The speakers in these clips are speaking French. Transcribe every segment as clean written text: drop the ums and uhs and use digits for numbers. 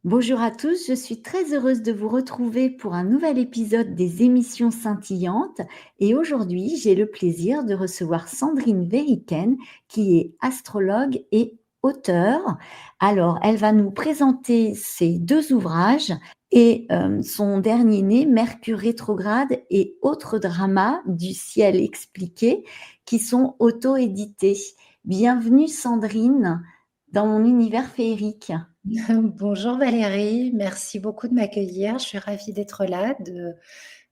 Bonjour à tous, je suis très heureuse de vous retrouver pour un nouvel épisode des émissions scintillantes et aujourd'hui j'ai le plaisir de recevoir Sandrine Veriken qui est astrologue et auteure. Alors elle va nous présenter ses deux ouvrages et son dernier né, Mercure rétrograde et autres dramas du ciel expliqué qui sont auto-édités. Bienvenue Sandrine dans mon univers féerique. Bonjour Valérie, merci beaucoup de m'accueillir. Je suis ravie d'être là,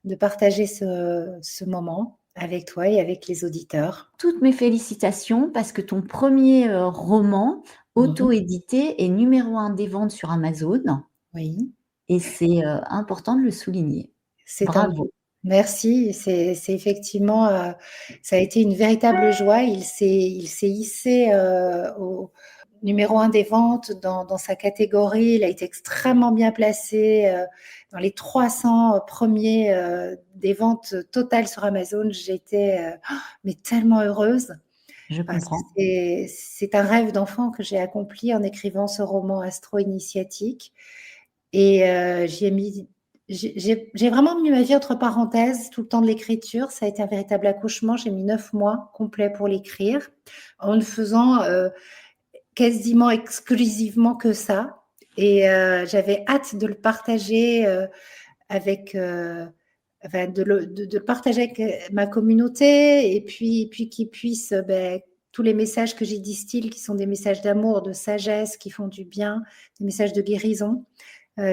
de partager ce moment avec toi et avec les auditeurs. Toutes mes félicitations parce que ton premier roman Mhm. auto-édité est numéro un des ventes sur Amazon Oui, et c'est important de le souligner. c'est tant mieux. Bravo. Merci, c'est effectivement, ça a été une véritable joie. Il s'est hissé au numéro un des ventes dans sa catégorie. Il a été extrêmement bien placé dans les 300 premiers des ventes totales sur Amazon. J'étais mais tellement heureuse Je parce que comprends. c'est un rêve d'enfant que j'ai accompli en écrivant ce roman astro-initiatique. Et j'y ai mis, j'ai vraiment mis ma vie entre parenthèses tout le temps de l'écriture. Ça a été un véritable accouchement. J'ai mis 9 mois complets pour l'écrire en ne faisant quasiment exclusivement que ça. Et j'avais hâte de le partager avec, enfin, de le partager avec ma communauté et puis qu'ils puissent, tous les messages que j'y distille, qui sont des messages d'amour, de sagesse, qui font du bien, des messages de guérison,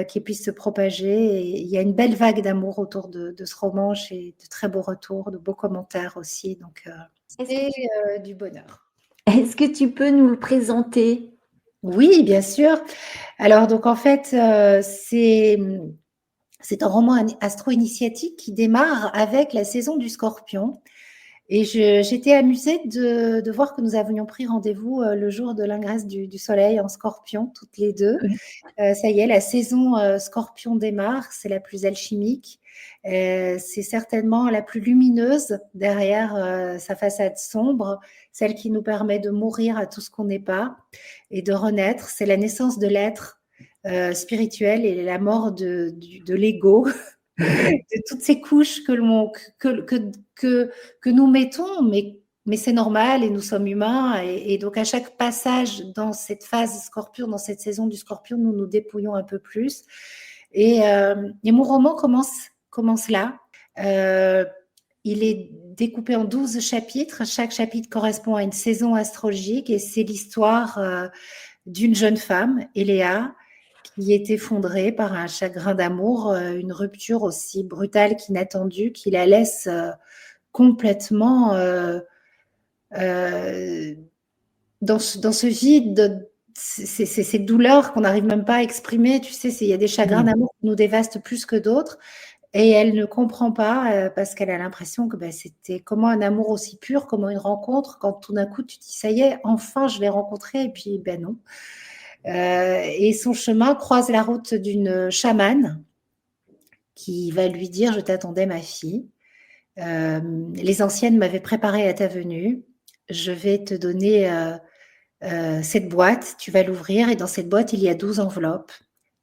qui puissent se propager. Et il y a une belle vague d'amour autour de ce roman. J'ai de très beaux retours, de beaux commentaires aussi. Donc, Est-ce que c'est tu, du bonheur. est-ce que tu peux nous le présenter? Oui, bien sûr. Alors, donc, en fait, c'est un roman astro-initiatique qui démarre avec la saison du Scorpion. Et j'étais amusée de voir que nous avions pris rendez-vous le jour de l'ingresse du soleil en Scorpion, toutes les deux. Oui. Ça y est, la saison Scorpion démarre, c'est la plus alchimique. C'est certainement la plus lumineuse derrière sa façade sombre, celle qui nous permet de mourir à tout ce qu'on n'est pas et de renaître. C'est la naissance de l'être spirituel et la mort de l'ego, de toutes ces couches que nous mettons, mais c'est normal et nous sommes humains. Et donc, à chaque passage dans cette phase Scorpion, dans cette saison du Scorpion, nous nous dépouillons un peu plus. Et mon roman commence là. Euh, il est découpé en 12 chapitres. Chaque chapitre correspond à une saison astrologique et c'est l'histoire d'une jeune femme, Eléa, qui est effondrée par un chagrin d'amour, une rupture aussi brutale qu'inattendue, qui la laisse complètement euh, dans ce vide, ces douleurs qu'on n'arrive même pas à exprimer. Tu sais, il y a des chagrins Oui. d'amour qui nous dévastent plus que d'autres. Et elle ne comprend pas parce qu'elle a l'impression que c'était comment un amour aussi pur, comment une rencontre, quand tout d'un coup tu te dis ça y est, enfin je l'ai rencontré, et puis non. Et son chemin croise la route d'une chamane qui va lui dire: je t'attendais, ma fille. Les anciennes m'avaient préparé à ta venue. Je vais te donner cette boîte. Tu vas l'ouvrir et dans cette boîte, il y a 12 enveloppes,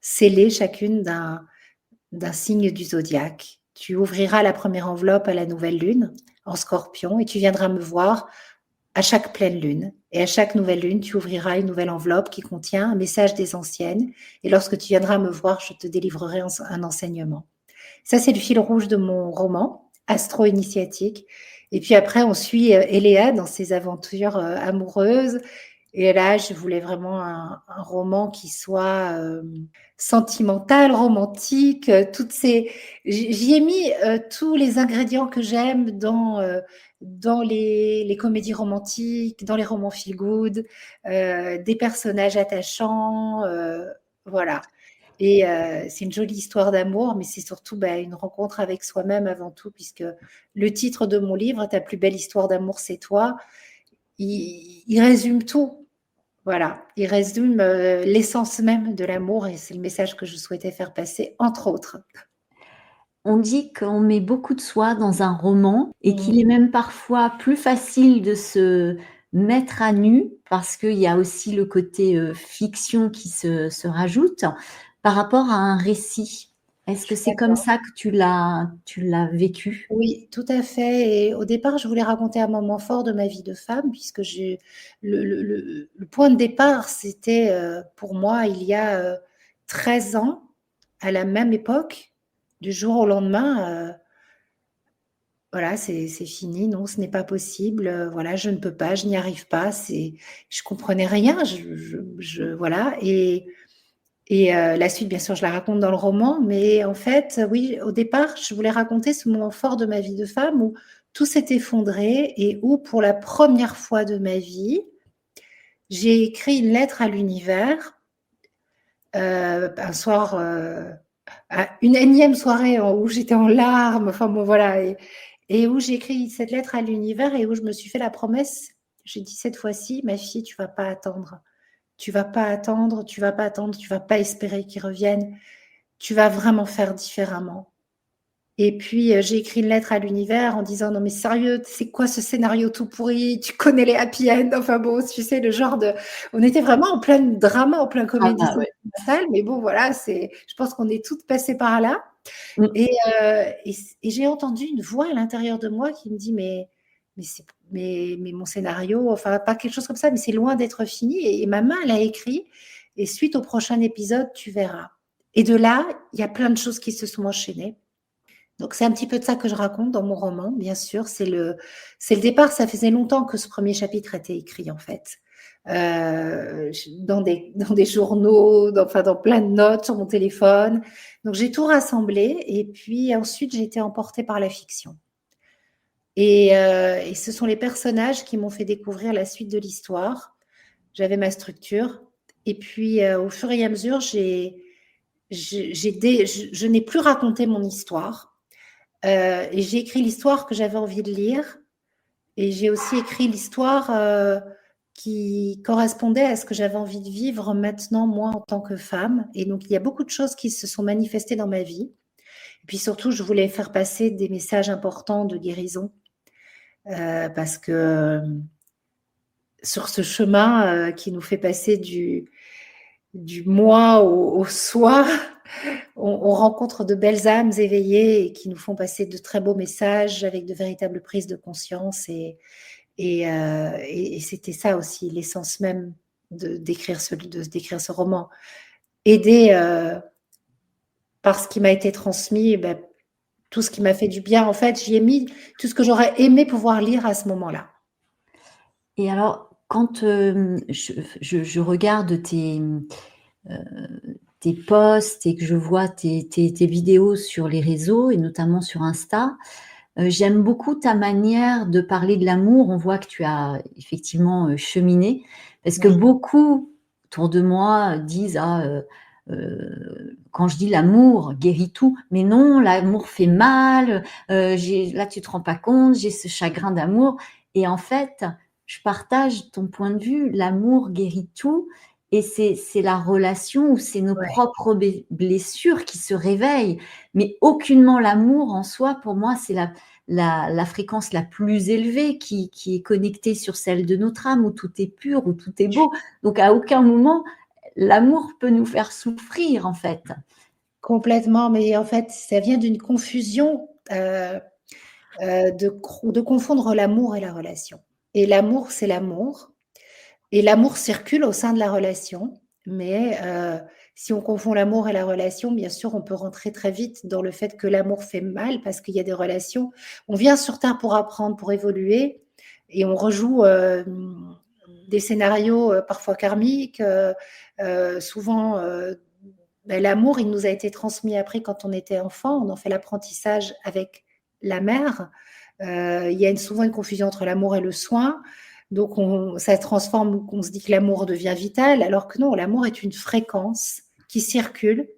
scellées chacune d'un signe du zodiaque. Tu ouvriras la première enveloppe à la nouvelle lune, en scorpion, et tu viendras me voir à chaque pleine lune. Et à chaque nouvelle lune, tu ouvriras une nouvelle enveloppe qui contient un message des anciennes. Et lorsque tu viendras me voir, je te délivrerai un enseignement. Ça, c'est le fil rouge de mon roman, astro-initiatique. Et puis après, on suit Eléa dans ses aventures amoureuses. Et là, je voulais vraiment un roman qui soit sentimental, romantique. J'y ai mis tous les ingrédients que j'aime dans les comédies romantiques, dans les romans feel good, des personnages attachants, voilà. Et c'est une jolie histoire d'amour, mais c'est surtout une rencontre avec soi-même avant tout, puisque le titre de mon livre, Ta plus belle histoire d'amour, c'est toi, il résume tout. Voilà, il résume l'essence même de l'amour et c'est le message que je souhaitais faire passer, entre autres. On dit qu'on met beaucoup de soi dans un roman et Mmh. qu'il est même parfois plus facile de se mettre à nu parce qu'il y a aussi le côté fiction qui se rajoute. par rapport à un récit. Est-ce Je que suis c'est comme d'accord. ça que tu l'as vécu? Oui, tout à fait. Et au départ, je voulais raconter un moment fort de ma vie de femme, puisque le point de départ, c'était pour moi, il y a 13 ans, à la même époque, du jour au lendemain, voilà, c'est fini, non, ce n'est pas possible, voilà, je ne peux pas, je n'y arrive pas, je comprenais rien, voilà. Et la suite, bien sûr, je la raconte dans le roman, mais en fait, oui, au départ, je voulais raconter ce moment fort de ma vie de femme où tout s'est effondré et où, pour la première fois de ma vie, j'ai écrit une lettre à l'univers, un soir, à une énième soirée où j'étais en larmes, enfin bon, voilà, et où j'ai écrit cette lettre à l'univers et où je me suis fait la promesse, j'ai dit cette fois-ci, ma fille, tu vas pas attendre. Tu vas pas attendre, tu vas pas attendre, tu vas pas espérer qu'ils reviennent. Tu vas vraiment faire différemment. Et puis, j'ai écrit une lettre à l'univers en disant: «Non mais sérieux, c'est quoi ce scénario tout pourri? Tu connais les happy end?» Enfin bon, tu sais, le genre de on était vraiment en plein drama, en plein Ah comédie bah, ouais. sentimentale, mais bon voilà, je pense qu'on est toutes passées par là. Mmh. Et j'ai entendu une voix à l'intérieur de moi qui me dit: «Mais mon scénario», enfin pas quelque chose comme ça, «mais c'est loin d'être fini», et ma main, elle a écrit: «Et suite au prochain épisode, tu verras». Et de là, il y a plein de choses qui se sont enchaînées. Donc c'est un petit peu de ça que je raconte dans mon roman, bien sûr. C'est le départ. Ça faisait longtemps que ce premier chapitre était écrit, en fait. Dans des journaux, enfin dans plein de notes sur mon téléphone. Donc j'ai tout rassemblé et puis ensuite j'ai été emportée par la fiction. Et ce sont les personnages qui m'ont fait découvrir la suite de l'histoire. J'avais ma structure et puis au fur et à mesure, je n'ai plus raconté mon histoire. Et j'ai écrit l'histoire que j'avais envie de lire et j'ai aussi écrit l'histoire qui correspondait à ce que j'avais envie de vivre maintenant, moi, en tant que femme. Et donc, il y a beaucoup de choses qui se sont manifestées dans ma vie. Et puis surtout, je voulais faire passer des messages importants de guérison parce que sur ce chemin qui nous fait passer du moi au soi, on rencontre de belles âmes éveillées et qui nous font passer de très beaux messages avec de véritables prises de conscience. Et c'était ça aussi l'essence même d'écrire ce roman. Aider par ce qui m'a été transmis, ben, tout ce qui m'a fait du bien. En fait, j'y ai mis tout ce que j'aurais aimé pouvoir lire à ce moment-là. Et alors, quand, je regarde tes posts et que je vois tes vidéos sur les réseaux et notamment sur Insta, j'aime beaucoup ta manière de parler de l'amour. On voit que tu as effectivement, cheminé parce que Oui, beaucoup autour de moi disent: «Ah, quand je dis l'amour guérit tout», mais non, l'amour fait mal, j'ai là tu te rends pas compte, j'ai ce chagrin d'amour et en fait, je partage ton point de vue, l'amour guérit tout et c'est la relation ou c'est nos ouais, propres blessures qui se réveillent, mais aucunement l'amour en soi. Pour moi, c'est la fréquence la plus élevée qui est connectée sur celle de notre âme, où tout est pur, où tout est beau. Donc à aucun moment, l'amour peut nous faire souffrir, en fait. complètement. Mais en fait, ça vient d'une confusion de confondre l'amour et la relation. Et l'amour, c'est l'amour. Et l'amour circule au sein de la relation, mais si on confond l'amour et la relation, bien sûr, on peut rentrer très vite dans le fait que l'amour fait mal parce qu'il y a des relations. On vient sur terre pour apprendre, pour évoluer, et on rejoue des scénarios parfois karmiques. Souvent, ben, l'amour, il nous a été transmis après quand on était enfant. On en fait l'apprentissage avec la mère. Il y a souvent une confusion entre l'amour et le soin. Donc, ça transforme, on se dit que l'amour devient vital, alors que non, l'amour est une fréquence qui circule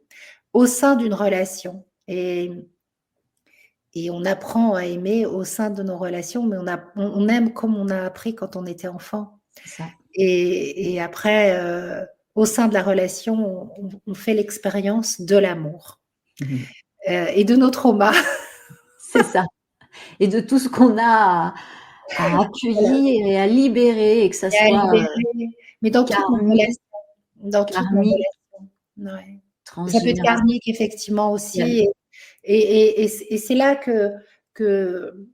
au sein d'une relation. Et on apprend à aimer au sein de nos relations, mais on aime comme on a appris quand on était enfant. C'est ça. Et après, au sein de la relation, on fait l'expérience de l'amour Mmh. et de nos traumas. C'est ça et de tout ce qu'on a à Voilà, accueillir et à libérer et que ça et à soit, libérer, mais dans toutes nos karmique relations, dans toutes nos karmique, relations. Ouais. Ça peut être transgénérationnel. karmique effectivement aussi et c'est là que le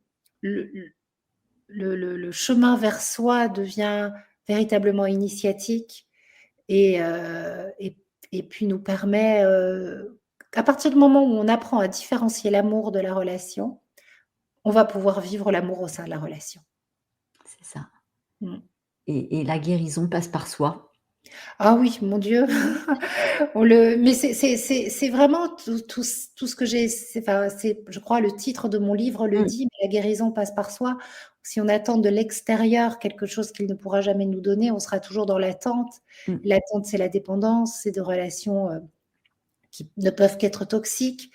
le chemin vers soi devient véritablement initiatique et heu et et puis nous permet, à partir du moment où on apprend à différencier l'amour de la relation, on va pouvoir vivre l'amour au sein de la relation. C'est ça. Mmh. Et la guérison passe par soi. Ah oui, mon Dieu, mais c'est vraiment tout ce que j'ai c'est je crois le titre de mon livre le Mmh, dit, mais la guérison passe par soi. Si on attend de l'extérieur quelque chose qu'il ne pourra jamais nous donner, on sera toujours dans l'attente. mmh. L'attente, c'est la dépendance, c'est de relations, qui ne peuvent qu'être toxiques.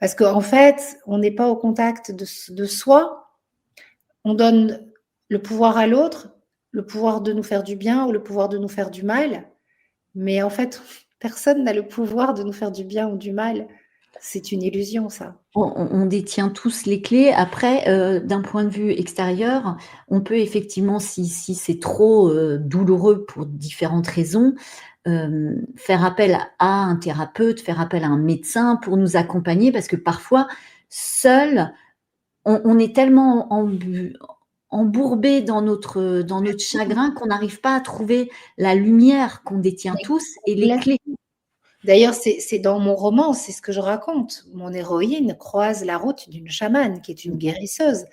Parce qu'en fait, on n'est pas au contact de soi, on donne le pouvoir à l'autre, le pouvoir de nous faire du bien ou le pouvoir de nous faire du mal. Mais en fait, personne n'a le pouvoir de nous faire du bien ou du mal. C'est une illusion ça. On détient tous les clés. Après, d'un point de vue extérieur, on peut effectivement, si c'est trop, douloureux pour différentes raisons, faire appel à un thérapeute, faire appel à un médecin pour nous accompagner parce que parfois, seul, on est tellement embourbé dans notre chagrin qu'on n'arrive pas à trouver la lumière qu'on détient Mais tous et les complètement. clés. D'ailleurs, c'est dans mon roman, c'est ce que je raconte. Mon héroïne croise la route d'une chamane qui est une guérisseuse.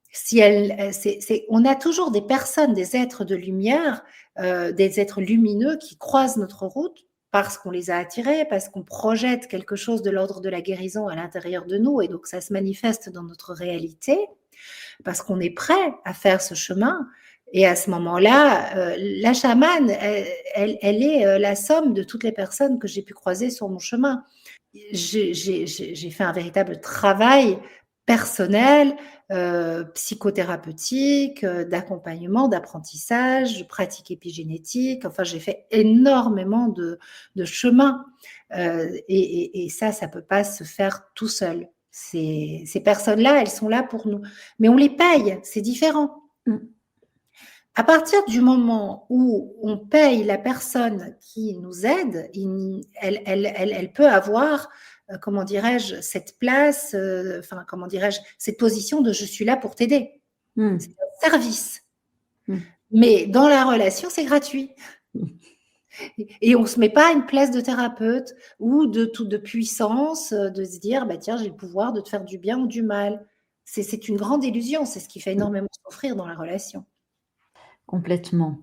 Si elle, c'est on a toujours des personnes, des êtres de lumière, des êtres lumineux qui croisent notre route parce qu'on les a attirés, parce qu'on projette quelque chose de l'ordre de la guérison à l'intérieur de nous et donc ça se manifeste dans notre réalité. Parce qu'on est prêt à faire ce chemin. Et à ce moment-là, la chamane, elle est la somme de toutes les personnes que j'ai pu croiser sur mon chemin. J'ai fait un véritable travail personnel, psychothérapeutique, d'accompagnement, d'apprentissage, de pratique épigénétique. Enfin, j'ai fait énormément de chemin. Et ça peut pas se faire tout seul. Ces personnes-là, elles sont là pour nous. Mais on les paye, c'est différent. Mmh. À partir du moment où on paye la personne qui nous aide, elle peut avoir, comment dirais-je, cette place, enfin, comment dirais-je, cette position de je suis là pour t'aider. Mmh. C'est un service. Mmh. Mais dans la relation, c'est gratuit. Et on ne se met pas à une place de thérapeute ou de puissance, de se dire, bah, tiens, j'ai le pouvoir de te faire du bien ou du mal. C'est une grande illusion, c'est ce qui fait Mmh. énormément souffrir dans la relation. Complètement.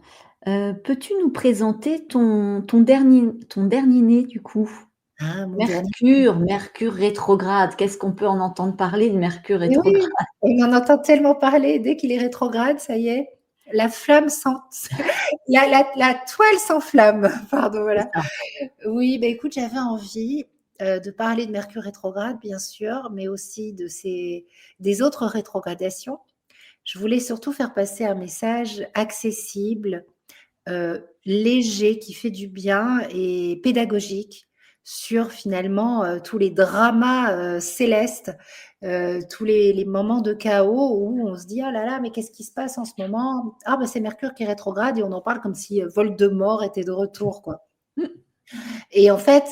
Peux-tu nous présenter ton dernier né du coup? Ah, mon dernier. Mercure rétrograde, qu'est-ce qu'on peut en entendre parler de Mercure Et rétrograde? oui, on en entend tellement parler, dès qu'il est rétrograde, ça y est, la flamme la toile s'enflamme, pardon, C'est voilà. ça. Oui, bah, écoute, j'avais envie, de parler de Mercure rétrograde, bien sûr, mais aussi des autres rétrogradations. Je voulais surtout faire passer un message accessible, léger, qui fait du bien et pédagogique sur finalement, tous les dramas, célestes, tous les moments de chaos où on se dit: «Ah là là, mais qu'est-ce qui se passe en ce moment? Ah bah, c'est Mercure qui est rétrograde» et on en parle comme si, Voldemort était de retour, quoi. Mmh. Et en fait,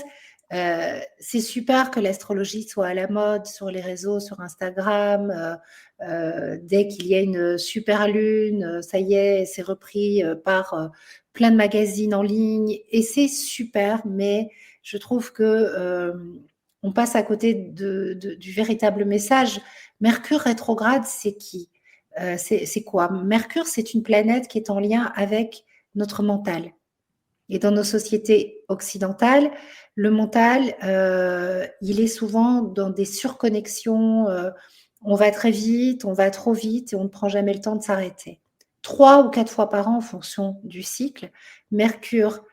c'est super que l'astrologie soit à la mode sur les réseaux, sur Instagram, dès qu'il y a une super lune, ça y est, c'est repris, par, plein de magazines en ligne et c'est super, mais je trouve que, on passe à côté du véritable message. Mercure rétrograde, c'est qui? C'est quoi? Mercure, c'est une planète qui est en lien avec notre mental. Et dans nos sociétés occidentales, le mental, il est souvent dans des surconnexions, on va très vite, on va trop vite et on ne prend jamais le temps de s'arrêter. 3 ou 4 fois par an en fonction du cycle. Mercure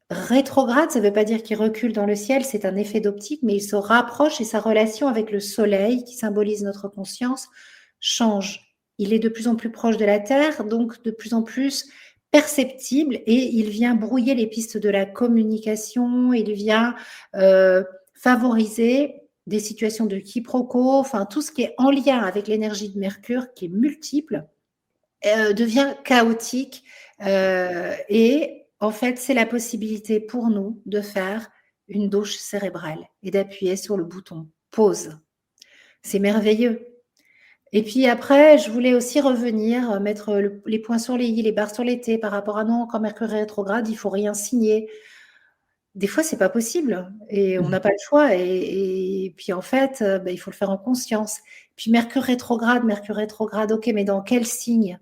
rétrograde, ça ne veut pas dire qu'il recule dans le ciel, c'est un effet d'optique, mais il se rapproche et sa relation avec le soleil, qui symbolise notre conscience, change. Il est de plus en plus proche de la Terre, donc de plus en plus perceptible et il vient brouiller les pistes de la communication, il vient favoriser des situations de quiproquo, enfin tout ce qui est en lien avec l'énergie de Mercure, qui est multiple, devient chaotique et en fait, c'est la possibilité pour nous de faire une douche cérébrale et d'appuyer sur le bouton pause. C'est merveilleux. Et puis après, je voulais aussi revenir, mettre les points sur les i, les barres sur les t par rapport à non, quand Mercure est rétrograde, il faut rien signer. Des fois, c'est pas possible et on n'a pas le choix. Et puis en fait, il faut le faire en conscience. Puis Mercure rétrograde, ok, mais dans quel signe?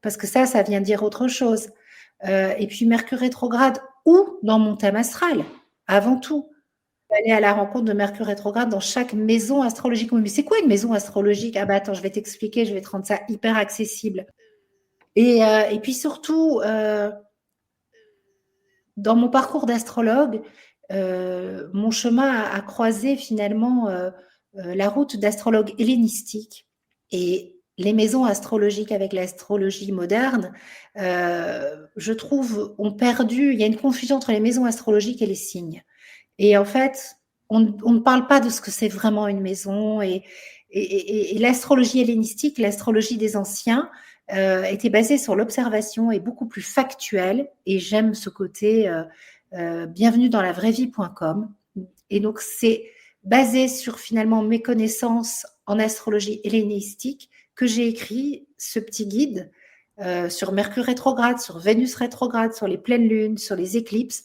Parce que ça vient dire autre chose. Et puis Mercure rétrograde, où dans mon thème astral, avant tout. Aller à la rencontre de Mercure rétrograde dans chaque maison astrologique. Oui, mais c'est quoi une maison astrologique? Ah bah attends, je vais t'expliquer, je vais te rendre ça hyper accessible. Et puis surtout, dans mon parcours d'astrologue, mon chemin a croisé finalement la route d'astrologue hellénistique et les maisons astrologiques avec l'astrologie moderne, je trouve, ont perdu, il y a une confusion entre les maisons astrologiques et les signes. Et en fait, on ne parle pas de ce que c'est vraiment une maison. Et l'astrologie hellénistique, l'astrologie des anciens, était basée sur l'observation et beaucoup plus factuelle. Et j'aime ce côté bienvenue dans la vraie vie.com. Et donc, c'est basé sur finalement mes connaissances en astrologie hellénistique que j'ai écrit ce petit guide sur Mercure rétrograde, sur Vénus rétrograde, sur les pleines lunes, sur les éclipses.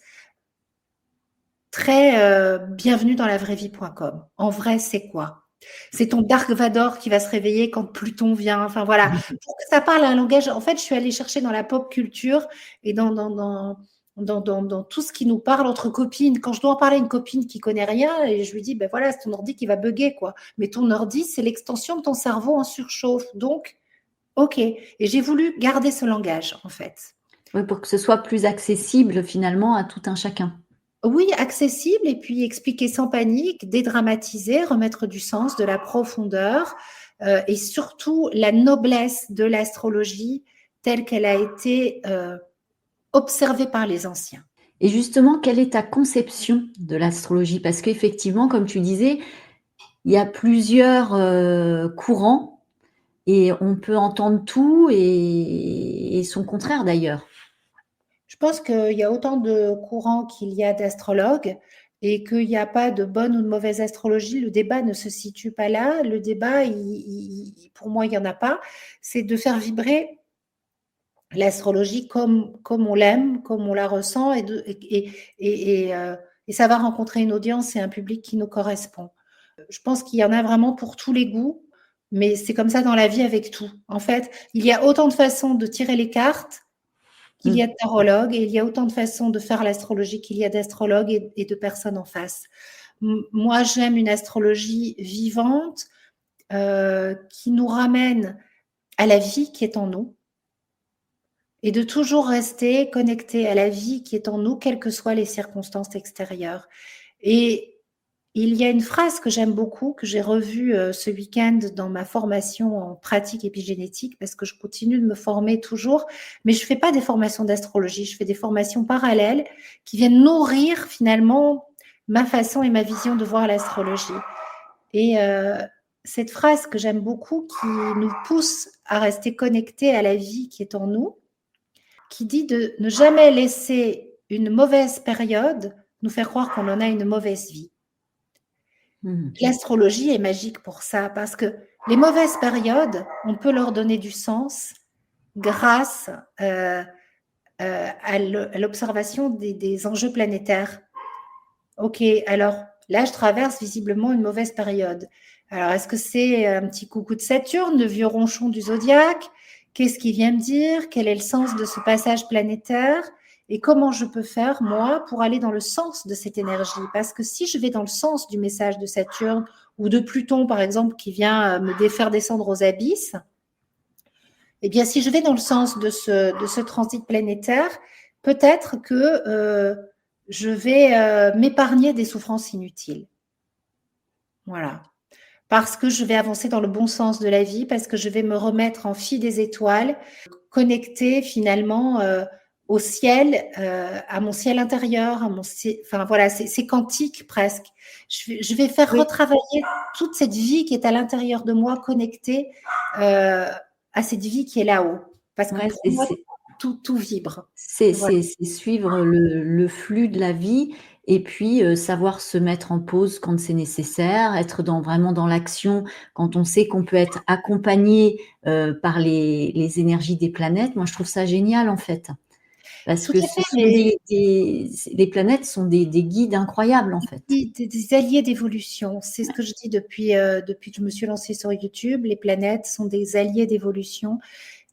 Très bienvenue dans la vraie vie.com. En vrai, c'est quoi? C'est ton Dark Vador qui va se réveiller quand Pluton vient. Enfin voilà, pour que ça parle un langage. En fait, je suis allée chercher dans la pop culture et dans tout ce qui nous parle entre copines. Quand je dois en parler à une copine qui connaît rien, et je lui dis, ben voilà, c'est ton ordi qui va bugger, quoi. Mais ton ordi, c'est l'extension de ton cerveau en surchauffe. Donc, ok. Et j'ai voulu garder ce langage, en fait. Oui, pour que ce soit plus accessible finalement à tout un chacun. Oui, accessible et puis expliquer sans panique, dédramatiser, remettre du sens, de la profondeur et surtout la noblesse de l'astrologie telle qu'elle a été observée par les anciens. Et justement, quelle est ta conception de l'astrologie? Parce qu'effectivement, comme tu disais, il y a plusieurs courants et on peut entendre tout et son contraire d'ailleurs. Je pense qu'il y a autant de courants qu'il y a d'astrologues et qu'il n'y a pas de bonne ou de mauvaise astrologie. Le débat ne se situe pas là. Le débat, pour moi, il n'y en a pas. C'est de faire vibrer l'astrologie comme on l'aime, comme on la ressent, et ça va rencontrer une audience et un public qui nous correspond. Je pense qu'il y en a vraiment pour tous les goûts, mais c'est comme ça dans la vie avec tout. En fait, il y a autant de façons de tirer les cartes qu'il y a de tarologues, et il y a autant de façons de faire l'astrologie qu'il y a d'astrologues et de personnes en face. Moi, j'aime une astrologie vivante qui nous ramène à la vie qui est en nous, et de toujours rester connecté à la vie qui est en nous, quelles que soient les circonstances extérieures. Et il y a une phrase que j'aime beaucoup, que j'ai revue ce week-end dans ma formation en pratique épigénétique, parce que je continue de me former toujours, mais je ne fais pas des formations d'astrologie, je fais des formations parallèles qui viennent nourrir finalement ma façon et ma vision de voir l'astrologie. Et cette phrase que j'aime beaucoup, qui nous pousse à rester connectés à la vie qui est en nous, qui dit de ne jamais laisser une mauvaise période nous faire croire qu'on en a une mauvaise vie. L'astrologie est magique pour ça, parce que les mauvaises périodes, on peut leur donner du sens grâce à l'observation des enjeux planétaires. Ok, alors là, je traverse visiblement une mauvaise période. Alors, est-ce que c'est un petit coucou de Saturne, le vieux ronchon du zodiaque? Qu'est-ce qu'il vient me dire? Quel est le sens de ce passage planétaire? Et comment je peux faire, moi, pour aller dans le sens de cette énergie? Parce que si je vais dans le sens du message de Saturne ou de Pluton, par exemple, qui vient me faire descendre aux abysses, eh bien, si je vais dans le sens de ce transit planétaire, peut-être que je vais m'épargner des souffrances inutiles. Voilà. Parce que je vais avancer dans le bon sens de la vie, parce que je vais me remettre en fille des étoiles, connectée finalement au ciel, à mon ciel intérieur, enfin voilà, c'est quantique presque. Je vais faire retravailler toute cette vie qui est à l'intérieur de moi, connectée à cette vie qui est là-haut. Parce que pour moi, tout vibre. C'est suivre le flux de la vie et puis, savoir se mettre en pause quand c'est nécessaire, être vraiment dans l'action quand on sait qu'on peut être accompagné, par les énergies des planètes. Moi, je trouve ça génial, en fait, parce Tout que à ce fait, sont mais les planètes sont des guides incroyables, en fait. des alliés d'évolution. C'est ce que je dis depuis que je me suis lancée sur YouTube. Les planètes sont des alliés d'évolution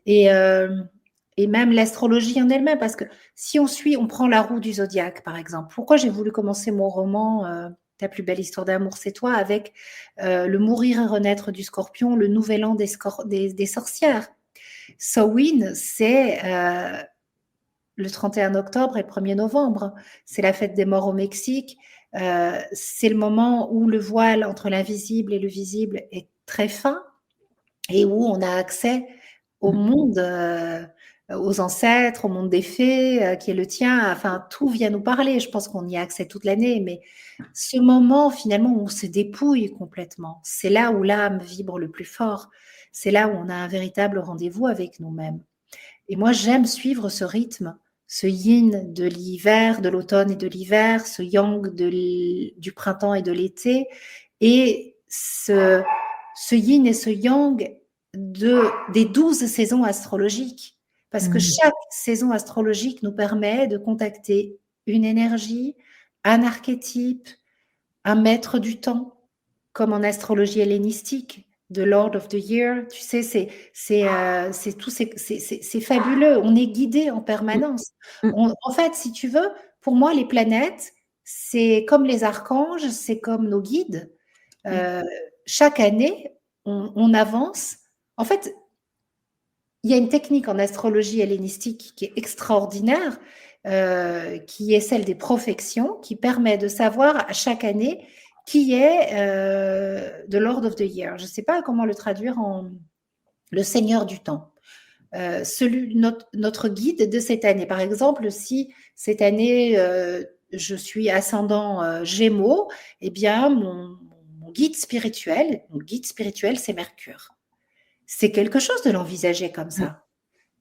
et, euh, et même l'astrologie en elle-même. Parce que si on prend la roue du zodiaque, par exemple. Pourquoi j'ai voulu commencer mon roman Ta plus belle histoire d'amour, c'est toi, avec le mourir et renaître du scorpion, le nouvel an des sorcières. Samhain, c'est le 31 octobre et le 1er novembre. C'est la fête des morts au Mexique. C'est le moment où le voile entre l'invisible et le visible est très fin et où on a accès au Mmh. monde, aux ancêtres, au monde des fées, qui est le tien. Enfin, tout vient nous parler. Je pense qu'on y a accès toute l'année, mais ce moment, finalement, où on se dépouille complètement, c'est là où l'âme vibre le plus fort. C'est là où on a un véritable rendez-vous avec nous-mêmes. Et moi, j'aime suivre ce rythme, ce yin de l'hiver, de l'automne et de l'hiver, ce yang du printemps et de l'été, et ce yin et ce yang des 12 saisons astrologiques. Parce que Mmh. chaque saison astrologique nous permet de contacter une énergie, un archétype, un maître du temps, comme en astrologie hellénistique, The Lord of the Year. Tu sais, c'est fabuleux. On est guidé en Mmh. permanence. Mmh. En fait, si tu veux, pour moi, les planètes, c'est comme les archanges, c'est comme nos guides. Oui. Euh, Chaque année, on avance. En fait, il y a une technique en astrologie hellénistique qui est extraordinaire, qui est celle des profections, qui permet de savoir à chaque année qui est the Lord of the Year. Je ne sais pas comment le traduire en le Seigneur du temps. Notre guide de cette année. Par exemple, si cette année, je suis ascendant Gémeaux, eh bien, mon guide spirituel, c'est Mercure. C'est quelque chose de l'envisager comme Mmh. ça.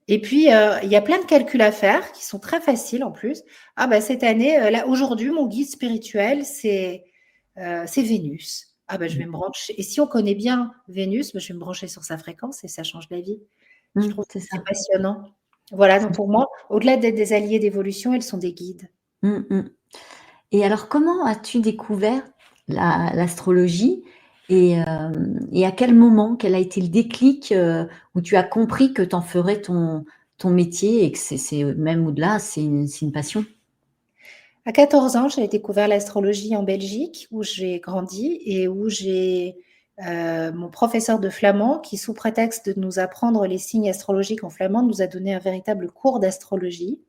Et puis, il y a plein de calculs à faire qui sont très faciles en plus. Ah bah cette année, là, aujourd'hui, mon guide spirituel, c'est Vénus. Ah bah je vais me brancher. Et si on connaît bien Vénus, bah, je vais me brancher sur sa fréquence et ça change la vie. Je Mmh. trouve C'est que c'est ça. passionnant. Voilà, donc pour moi, au-delà d'être des alliés d'évolution, elles sont des guides. Mmh mh. Et alors, comment as-tu découvert l'astrologie et à quel moment? Quel a été le déclic, où tu as compris que tu en ferais ton métier et que c'est même au-delà, c'est une passion? À 14 ans, j'ai découvert l'astrologie en Belgique, où j'ai grandi et où j'ai mon professeur de flamand qui, sous prétexte de nous apprendre les signes astrologiques en flamand, nous a donné un véritable cours d'astrologie.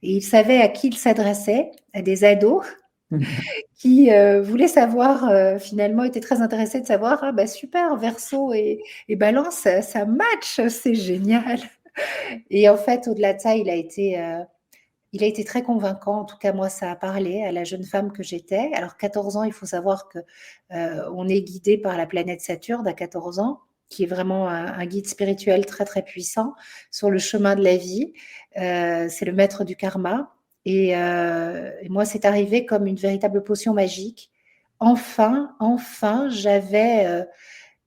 Et il savait à qui il s'adressait, à des ados qui voulaient savoir, finalement, étaient très intéressés de savoir, ah bah super, Verseau et Balance, ça match, c'est génial. Et en fait, au-delà de ça, il a été très convaincant. En tout cas, moi, ça a parlé à la jeune femme que j'étais. Alors, 14 ans, il faut savoir que on est guidé par la planète Saturne à 14 ans, qui est vraiment un guide spirituel très, très puissant sur le chemin de la vie. C'est le maître du karma. Et moi, c'est arrivé comme une véritable potion magique. Enfin, j'avais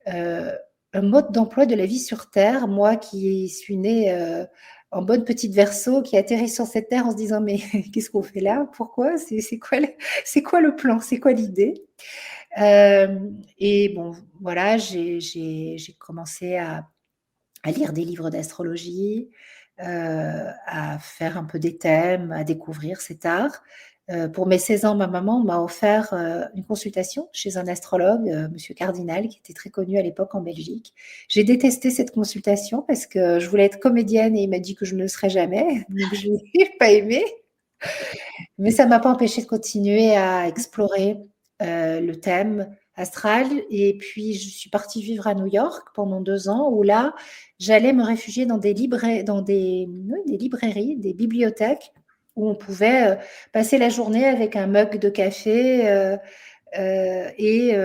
euh, un mode d'emploi de la vie sur Terre, moi qui suis née en bonne petite Verseau, qui atterrit sur cette Terre en se disant mais qu'est-ce qu'on fait là? Pourquoi? C'est quoi le plan? C'est quoi l'idée? Et bon, voilà, j'ai commencé à lire des livres d'astrologie, à faire un peu des thèmes, à découvrir cet art. Pour mes 16 ans, ma maman m'a offert une consultation chez un astrologue, Monsieur Cardinal, qui était très connu à l'époque en Belgique. J'ai détesté cette consultation parce que je voulais être comédienne et il m'a dit que je ne le serais jamais, donc je n'ai pas aimé. Mais ça ne m'a pas empêché de continuer à explorer le thème astral. Et puis, je suis partie vivre à New York pendant 2 ans, où là, j'allais me réfugier dans des librairies, des bibliothèques, où on pouvait passer la journée avec un mug de café et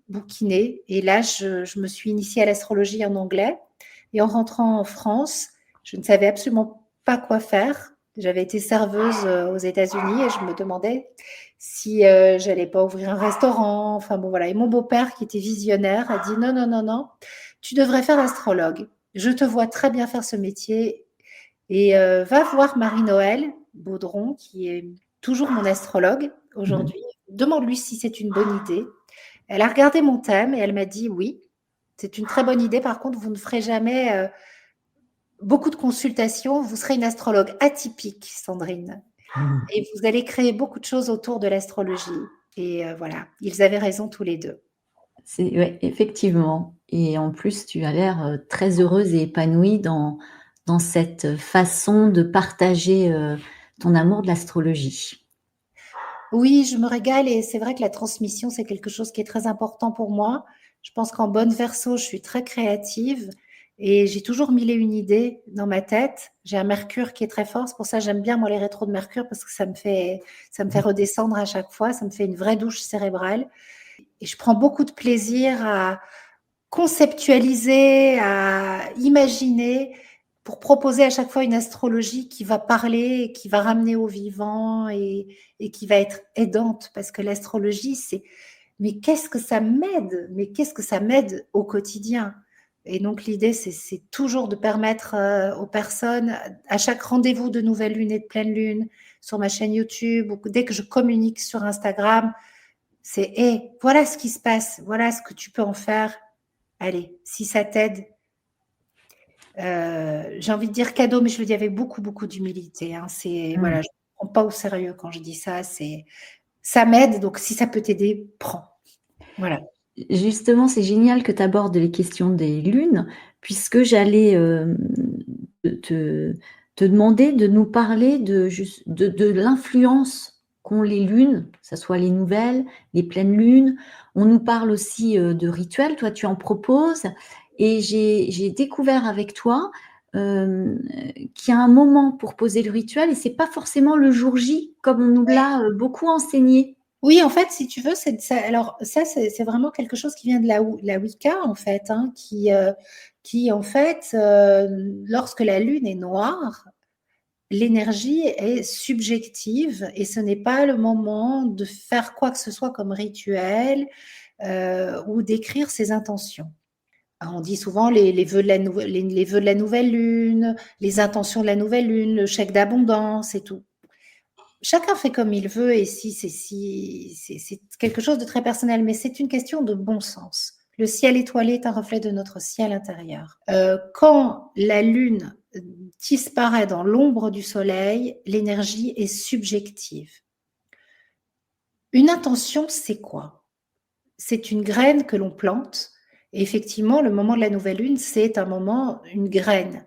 bouquiner. Et là, je me suis initiée à l'astrologie en anglais. Et en rentrant en France, je ne savais absolument pas quoi faire. J'avais été serveuse aux États-Unis et je me demandais si j'allais pas ouvrir un restaurant. Enfin bon, voilà. Et mon beau-père, qui était visionnaire, a dit non, non, non, non, tu devrais faire astrologue. Je te vois très bien faire ce métier. Et va voir Marie-Noël Baudron, qui est toujours mon astrologue Mmh. aujourd'hui. Demande-lui si c'est une bonne idée. Elle a regardé mon thème et elle m'a dit oui, c'est une très bonne idée. Par contre, vous ne ferez jamais beaucoup de consultations. Vous serez une astrologue atypique, Sandrine. Mmh. Et vous allez créer beaucoup de choses autour de l'astrologie. Et voilà, ils avaient raison tous les deux. C'est ouais, effectivement et en plus, tu as l'air, très heureuse et épanouie dans cette façon de partager, ton amour de l'astrologie. Oui, je me régale et c'est vrai que la transmission, c'est quelque chose qui est très important pour moi. Je pense qu'en bonne verso, je suis très créative et j'ai toujours mille et une idées dans ma tête. J'ai un Mercure qui est très fort, c'est pour ça que j'aime bien moi les rétros de Mercure parce que ça me fait redescendre à chaque fois, ça me fait une vraie douche cérébrale et je prends beaucoup de plaisir à conceptualiser, à imaginer pour proposer à chaque fois une astrologie qui va parler, qui va ramener au vivant et qui va être aidante parce que l'astrologie, c'est mais qu'est-ce que ça m'aide, mais qu'est-ce que ça m'aide au quotidien. Et donc l'idée, c'est toujours de permettre aux personnes, à chaque rendez-vous de nouvelle lune et de pleine lune, sur ma chaîne YouTube, ou dès que je communique sur Instagram, c'est hey, voilà ce qui se passe, voilà ce que tu peux en faire. Allez, si ça t'aide, j'ai envie de dire cadeau, mais je le dis avec beaucoup, beaucoup d'humilité, hein. C'est Mmh. voilà, je ne prends pas au sérieux quand je dis ça, c'est ça m'aide, donc si ça peut t'aider, prends. Voilà. Justement, c'est génial que tu abordes les questions des lunes, puisque j'allais, te te demander de nous parler de l'influence qu'ont les lunes, que ça soit les nouvelles, les pleines lunes. On nous parle aussi, de rituels, toi tu en proposes et j'ai découvert avec toi, hem, qu'il y a un moment pour poser le rituel et c'est pas forcément le jour J comme on nous l'a, beaucoup enseigné. Oui, en fait, si tu veux, c'est ça alors ça, c'est vraiment quelque chose qui vient de la Wicca, en fait, hein, qui en fait, lorsque la lune est noire, l'énergie est subjective et ce n'est pas le moment de faire quoi que ce soit comme rituel, ou d'écrire ses intentions. On dit souvent les vœux de la les vœux de la nouvelle lune, les intentions de la nouvelle lune, le chèque d'abondance et tout. Chacun fait comme il veut et c'est quelque chose de très personnel, mais c'est une question de bon sens. Le ciel étoilé est un reflet de notre ciel intérieur. Quand la lune disparaît dans l'ombre du soleil, l'énergie est subjective. Une intention, c'est quoi? C'est une graine que l'on plante. Et effectivement, le moment de la nouvelle lune, c'est un moment, une graine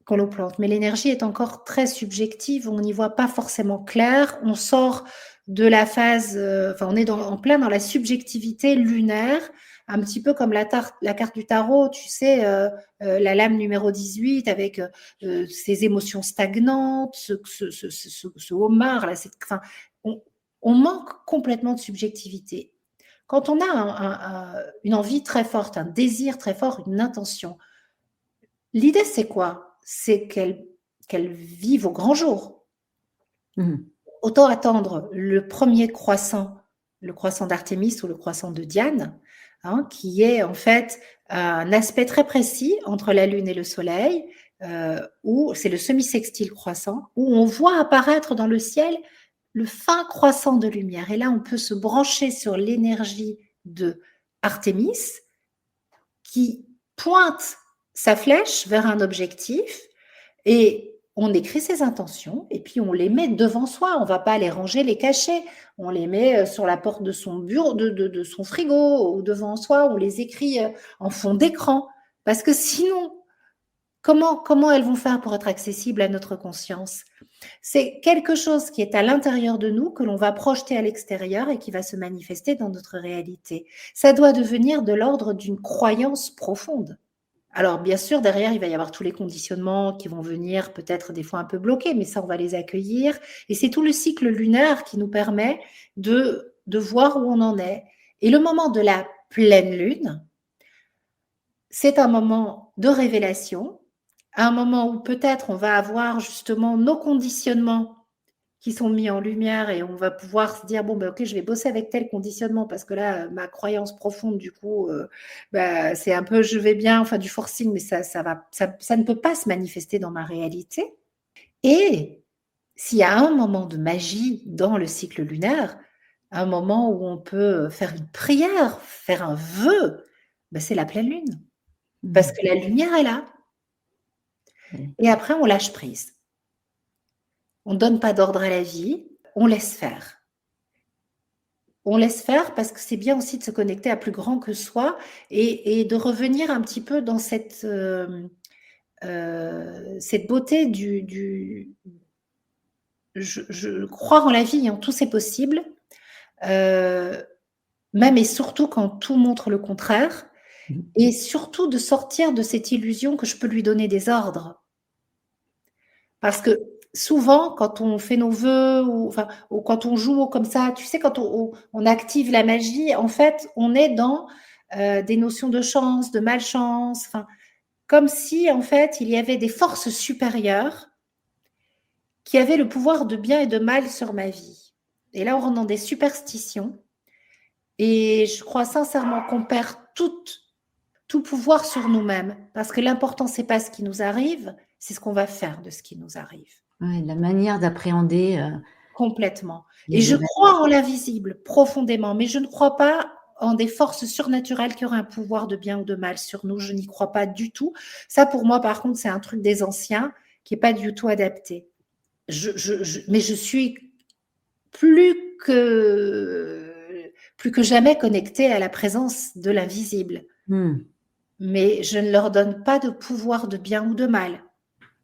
qu'on l'on plante. Mais l'énergie est encore très subjective, on n'y voit pas forcément clair. On sort de la phase, enfin, on est en plein dans la subjectivité lunaire, un petit peu comme la carte du tarot, tu sais, la lame numéro 18 avec ces émotions stagnantes, ce homard, là, enfin, on, on manque complètement de subjectivité. Quand on a une envie très forte, un désir très fort, une intention, l'idée c'est quoi? C'est qu'elle vive au grand jour. Mmh. Autant attendre le premier croissant, le croissant d'Artémis ou le croissant de Diane, hein, qui est en fait un aspect très précis entre la Lune et le Soleil, où c'est le semi-sextile croissant, où on voit apparaître dans le ciel le fin croissant de lumière. Et là, on peut se brancher sur l'énergie de Artémis qui pointe sa flèche vers un objectif et on écrit ses intentions et puis on les met devant soi. On ne va pas les ranger, les cacher. On les met sur la porte de son bureau, de son frigo ou devant soi. On les écrit en fond d'écran. Parce que sinon, comment elles vont faire pour être accessibles à notre conscience? C'est quelque chose qui est à l'intérieur de nous, que l'on va projeter à l'extérieur et qui va se manifester dans notre réalité. Ça doit devenir de l'ordre d'une croyance profonde. Alors bien sûr, derrière, il va y avoir tous les conditionnements qui vont venir peut-être des fois un peu bloqués, mais ça, on va les accueillir. Et c'est tout le cycle lunaire qui nous permet de voir où on en est. Et le moment de la pleine lune, c'est un moment de révélation. à un moment où peut-être on va avoir justement nos conditionnements qui sont mis en lumière et on va pouvoir se dire bon ben ok, je vais bosser avec tel conditionnement parce que là ma croyance profonde du coup bah, c'est un peu je vais bien, enfin du forcing, mais ça ne peut pas se manifester dans ma réalité. Et s'il y a un moment de magie dans le cycle lunaire, un moment où on peut faire une prière, faire un vœu, ben c'est la pleine lune. Parce Mmh. que la lumière est là. Ouais. Et après, on lâche prise. On ne donne pas d'ordre à la vie, on laisse faire. On laisse faire parce que c'est bien aussi de se connecter à plus grand que soi et de revenir un petit peu dans cette beauté je croire en la vie, en tout c'est possible, même et surtout quand tout montre le contraire, Mmh. et surtout de sortir de cette illusion que je peux lui donner des ordres. Parce que souvent, quand on fait nos vœux ou, enfin, ou quand on joue comme ça, tu sais, quand on active la magie, en fait, on est dans des notions de chance, de malchance, enfin, comme si, en fait, il y avait des forces supérieures qui avaient le pouvoir de bien et de mal sur ma vie. Et là, on rentre dans des superstitions. Et je crois sincèrement qu'on perd tout pouvoir sur nous-mêmes. Parce que l'important, c'est pas ce qui nous arrive, c'est ce qu'on va faire de ce qui nous arrive. Ouais, la manière d'appréhender, Complètement. Et les je événements. crois en l'invisible profondément, mais je ne crois pas en des forces surnaturelles qui auraient un pouvoir de bien ou de mal sur nous. Je n'y crois pas du tout. Ça, pour moi, par contre, c'est un truc des anciens qui n'est pas du tout adapté. Mais je suis plus que jamais connectée à la présence de l'invisible. Mmh. Mais je ne leur donne pas de pouvoir de bien ou de mal.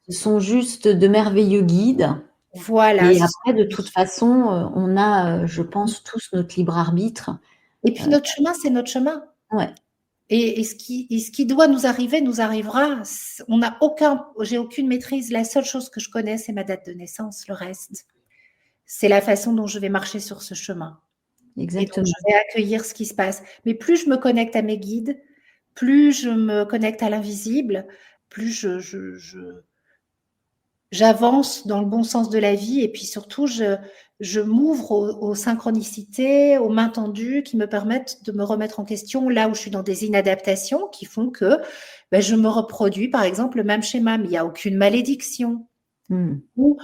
Ce sont juste de merveilleux guides Voilà. et après de toute façon, on a, je pense tous notre libre arbitre. Et puis notre chemin, c'est notre chemin. Ouais, Et ce qui doit nous arriver, nous arrivera. J'ai aucune maîtrise. La seule chose que je connais, c'est ma date de naissance. Le reste, c'est la façon dont je vais marcher sur ce chemin. Et donc, je exactement. vais accueillir ce qui se passe. Mais plus je me connecte à mes guides, plus je me connecte à l'invisible, plus j'avance dans le bon sens de la vie, et puis surtout, je m'ouvre aux synchronicités, aux mains tendues qui me permettent de me remettre en question là où je suis dans des inadaptations qui font que ben, je me reproduis, par exemple, le même schéma, mais il n'y a aucune malédiction. Mmh. Ou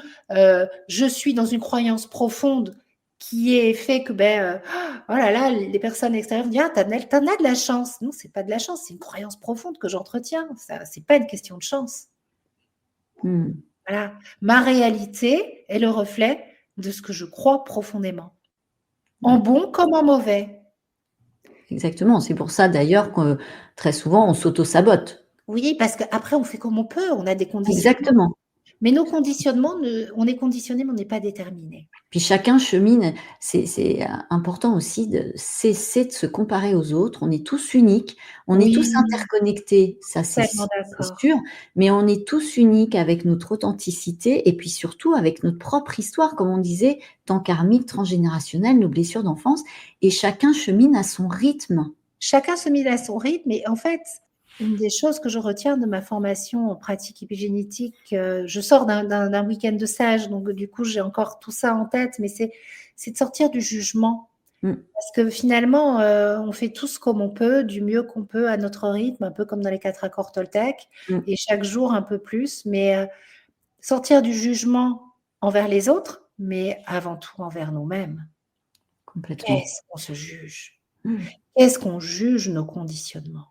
je suis dans une croyance profonde qui est fait que, ben, oh là là, les personnes extérieures disent, ah, t'en as de la chance. Non, c'est pas de la chance, c'est une croyance profonde que j'entretiens. Ça, c'est pas une question de chance. Mmh. Voilà. Ma réalité est le reflet de ce que je crois profondément, en Ouais, bon comme en mauvais. exactement. C'est pour ça d'ailleurs que très souvent on s'auto-sabote. Oui, parce qu'après, on fait comme on peut, on a des conditionnements. Exactement. Mais nos conditionnements, on est conditionné, mais on n'est pas déterminé. Puis chacun chemine. C'est important aussi de cesser de se comparer aux autres. On est tous uniques, on est tous Oui, interconnectés, ça tellement c'est d'accord. sûr, mais on est tous uniques avec notre authenticité et puis surtout avec notre propre histoire, comme on disait, tant karmique, transgénérationnelle, nos blessures d'enfance et chacun chemine à son rythme. Chacun se met à son rythme. Et en fait, une des choses que je retiens de ma formation en pratique épigénétique, je sors d'un week-end de sage, donc du coup, j'ai encore tout ça en tête, mais c'est de sortir du jugement. Mmh, Parce que finalement, on fait tous comme on peut, du mieux qu'on peut à notre rythme, un peu comme dans les 4 accords Toltec, mmh, et chaque jour un peu plus, mais sortir du jugement envers les autres, mais avant tout envers nous-mêmes. complètement. Qu'est-ce qu'on se juge? Mmh, Qu'est-ce qu'on juge nos conditionnements?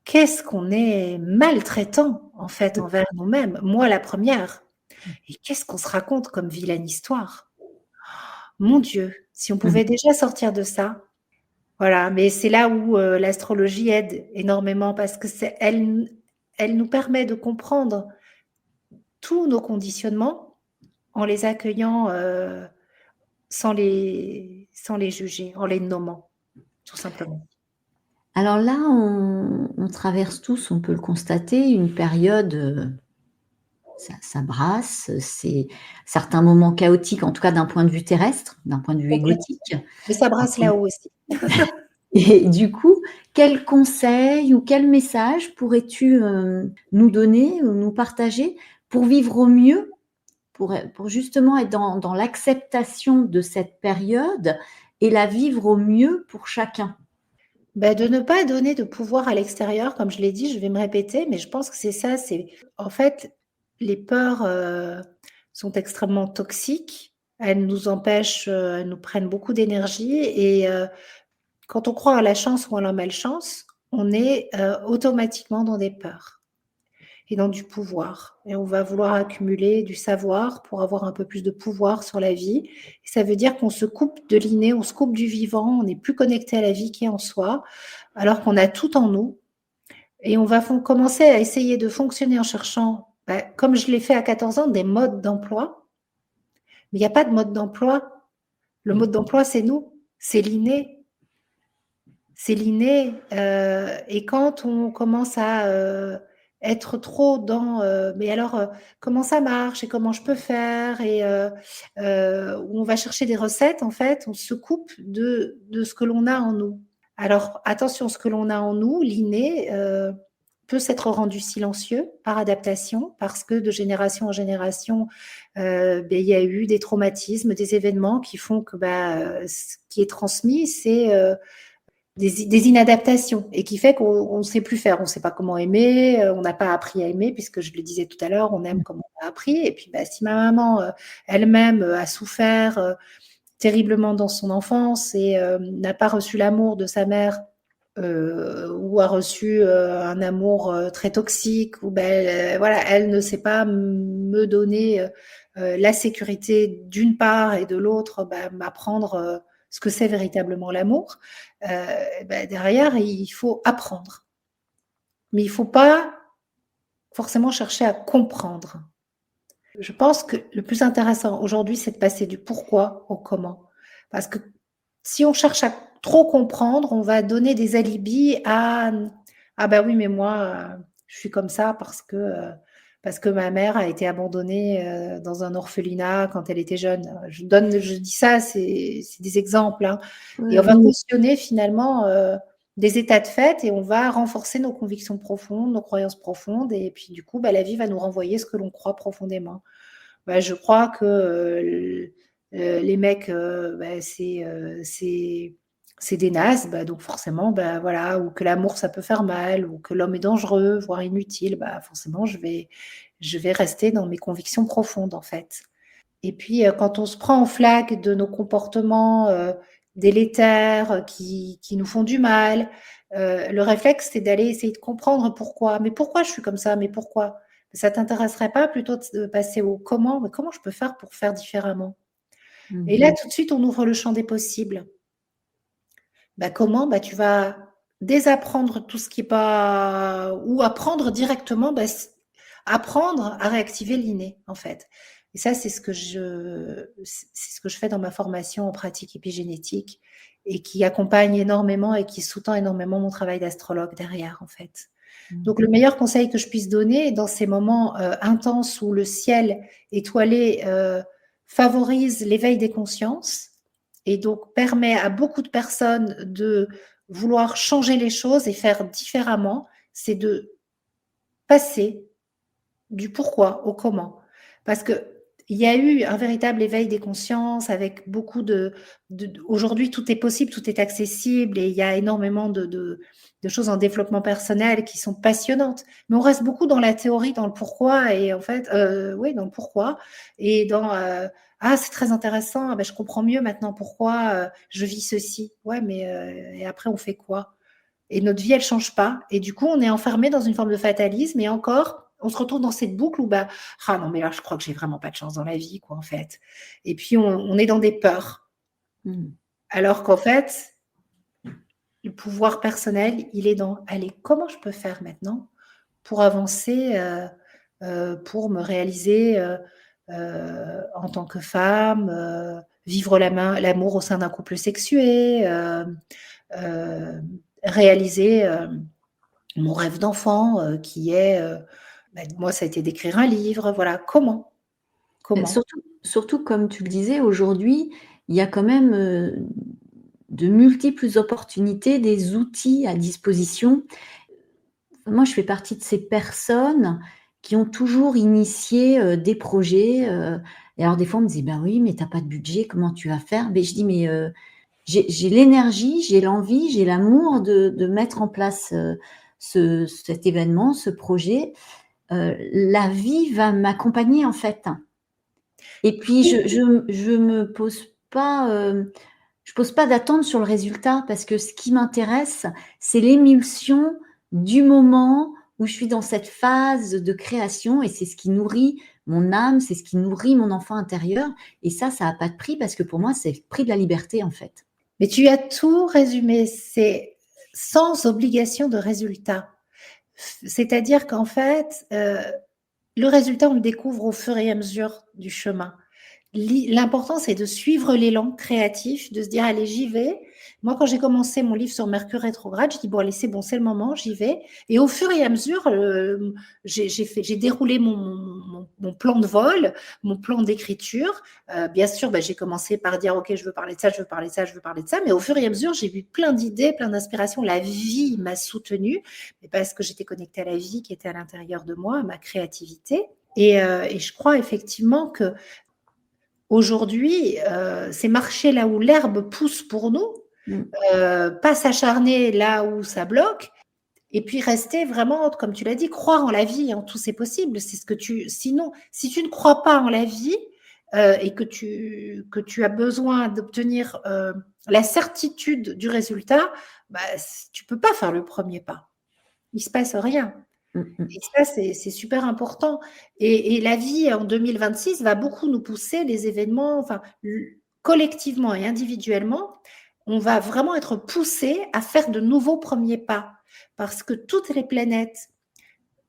Qu'est-ce qu'on est maltraitant, en fait, mmh, envers nous-mêmes? Moi, la première. Et qu'est-ce qu'on se raconte comme vilaine histoire? Mon Dieu, si on mmh. pouvait déjà sortir de ça. Voilà, mais c'est là où l'astrologie aide énormément parce que elle nous permet de comprendre tous nos conditionnements en les accueillant sans les juger, en les nommant, tout simplement. Alors là, on traverse tous, on peut le constater, une période, ça brasse, c'est certains moments chaotiques, en tout cas d'un point de vue terrestre, d'un point de vue Complètement. égotique. Mais ça brasse là-haut aussi. Et du coup, quel conseil ou quel message pourrais-tu nous donner ou nous partager pour vivre au mieux, pour justement être dans l'acceptation de cette période et la vivre au mieux pour chacun? Bah, de ne pas donner de pouvoir à l'extérieur, comme je l'ai dit, je vais me répéter, mais je pense que c'est ça, c'est en fait, les peurs, sont extrêmement toxiques. Elles nous empêchent, elles nous prennent beaucoup d'énergie et quand on croit à la chance ou à la malchance, on est, automatiquement dans des peurs et dans du pouvoir et on va vouloir accumuler du savoir pour avoir un peu plus de pouvoir sur la vie et ça veut dire qu'on se coupe de l'inné, on se coupe du vivant, on n'est plus connecté à la vie qui est en soi, alors qu'on a tout en nous et on va commencer à essayer de fonctionner en cherchant, bah, comme je l'ai fait à 14 ans, des modes d'emploi, mais il y a pas de mode d'emploi. Le Mmh. mode d'emploi, c'est nous, c'est l'inné. C'est l'inné, et quand on commence à, être trop dans, «Mais alors, comment ça marche et comment je peux faire?» et où on va chercher des recettes, en fait, on se coupe de ce que l'on a en nous. Alors attention, ce que l'on a en nous, l'inné, peut s'être rendu silencieux par adaptation parce que de génération en génération, beh, il y a eu des traumatismes, des événements qui font que, bah, ce qui est transmis, c'est, des inadaptations et qui fait qu'on ne sait plus faire. On ne sait pas comment aimer, on n'a pas appris à aimer puisque je le disais tout à l'heure, on aime comme on a appris et puis, bah, si ma maman, elle-même, a souffert, terriblement dans son enfance et n'a pas reçu l'amour de sa mère, ou a reçu, un amour, très toxique ou ben, voilà, elle ne sait pas me donner, la sécurité d'une part et de l'autre, bah, m'apprendre, ce que c'est véritablement l'amour, bah, derrière il faut apprendre. Mais il faut pas forcément chercher à comprendre. Je pense que le plus intéressant aujourd'hui, c'est de passer du pourquoi au comment. Parce que si on cherche à trop comprendre, on va donner des alibis à ah bah oui, mais moi, je suis comme ça parce que ma mère a été abandonnée dans un orphelinat quand elle était jeune. Je dis ça, c'est des exemples, hein. Et Ouais, on va ouais. cautionner finalement des états de fait et on va renforcer nos convictions profondes, nos croyances profondes. Et puis du coup, bah, la vie va nous renvoyer ce que l'on croit profondément. Bah, je crois que les mecs, bah, c'est des nazes, bah, donc forcément, bah, voilà, ou que l'amour ça peut faire mal, ou que l'homme est dangereux, voire inutile, bah, forcément je vais rester dans mes convictions profondes en fait. Et puis quand on se prend en flaque de nos comportements délétères qui nous font du mal, le réflexe c'est d'aller essayer de comprendre pourquoi. Mais pourquoi je suis comme ça? Mais pourquoi? Ça t'intéresserait pas plutôt de passer au comment? Mais comment je peux faire pour faire différemment? Et là, Mmh. tout de suite, on ouvre le champ des possibles. Bah, comment? Bah, tu vas désapprendre tout ce qui est pas ou apprendre directement, bah, apprendre à réactiver l'inné, en fait. Et ça, c'est ce que je fais dans ma formation en pratique épigénétique et qui accompagne énormément et qui sous-tend énormément mon travail d'astrologue derrière, en fait. Donc le Mmh. meilleur conseil que je puisse donner dans ces moments, intenses où le ciel étoilé, favorise l'éveil des consciences et donc permet à beaucoup de personnes de vouloir changer les choses et faire différemment, c'est de passer du pourquoi au comment. Parce qu'il y a eu un véritable éveil des consciences avec beaucoup aujourd'hui, tout est possible, tout est accessible et il y a énormément de choses en développement personnel qui sont passionnantes. Mais on reste beaucoup dans la théorie, dans le pourquoi et en fait, oui, dans le pourquoi et dans ah, c'est très intéressant, ah ben, je comprends mieux maintenant pourquoi je vis ceci. Ouais, mais et après, on fait quoi? Et notre vie, elle change pas. Et du coup, on est enfermé dans une forme de fatalisme. Et encore, on se retrouve dans cette boucle où, bah, ah non, mais là, je crois que j'ai vraiment pas de chance dans la vie, quoi, en fait. Et puis, on est dans des peurs. Mmh. Alors qu'en fait, le pouvoir personnel, il est dans, allez, comment je peux faire maintenant pour avancer, pour me réaliser en tant que femme, vivre l'amour au sein d'un couple sexué, euh, réaliser mon rêve d'enfant qui est, bah, moi, ça a été d'écrire un livre, voilà. Comment? Comment? Surtout comme tu le disais, aujourd'hui, il y a quand même, de multiples opportunités, des outils à disposition. Moi, je fais partie de ces personnes qui ont toujours initié, des projets, et alors des fois on me dit: «Ben oui, mais tu as pas de budget, comment tu vas faire?» Mais je dis: «Mais, j'ai l'énergie, j'ai l'envie, j'ai l'amour de mettre en place, cet événement, ce projet. La vie va m'accompagner en fait, et puis je me pose pas, je pose pas d'attente sur le résultat parce que ce qui m'intéresse, c'est l'émulsion du moment où je suis dans cette phase de création, et c'est ce qui nourrit mon âme, c'est ce qui nourrit mon enfant intérieur, et ça a pas de prix parce que pour moi, c'est le prix de la liberté en fait. Mais tu as tout résumé, c'est sans obligation de résultat. C'est-à-dire qu'en fait, le résultat, on le découvre au fur et à mesure du chemin. L'important, c'est de suivre l'élan créatif, de se dire: «Allez, j'y vais». Moi, quand j'ai commencé mon livre sur Mercure rétrograde, je dis: «Bon, allez, c'est bon, c'est le moment, j'y vais», et au fur et à mesure, j'ai déroulé mon plan de vol, mon plan d'écriture. Bien sûr, j'ai commencé par dire: «OK, je veux parler de ça, je veux parler de ça, je veux parler de ça», mais au fur et à mesure, j'ai eu plein d'idées, plein d'inspirations. La vie m'a soutenue, mais parce que j'étais connectée à la vie qui était à l'intérieur de moi, à ma créativité, et je crois effectivement que aujourd'hui, c'est marcher là où l'herbe pousse pour nous, Mmh. pas s'acharner là où ça bloque, et puis rester vraiment, comme tu l'as dit, croire en la vie, en tout c'est possible. C'est ce que tu sinon, si tu ne crois pas en la vie, et que tu as besoin d'obtenir, la certitude du résultat, tu peux pas faire le premier pas. Il se passe rien. Mmh Et mh. ça, c'est super important, et la vie en 2026 va beaucoup nous pousser, les événements, enfin, collectivement et individuellement, on va vraiment être poussés à faire de nouveaux premiers pas. Parce que toutes les planètes,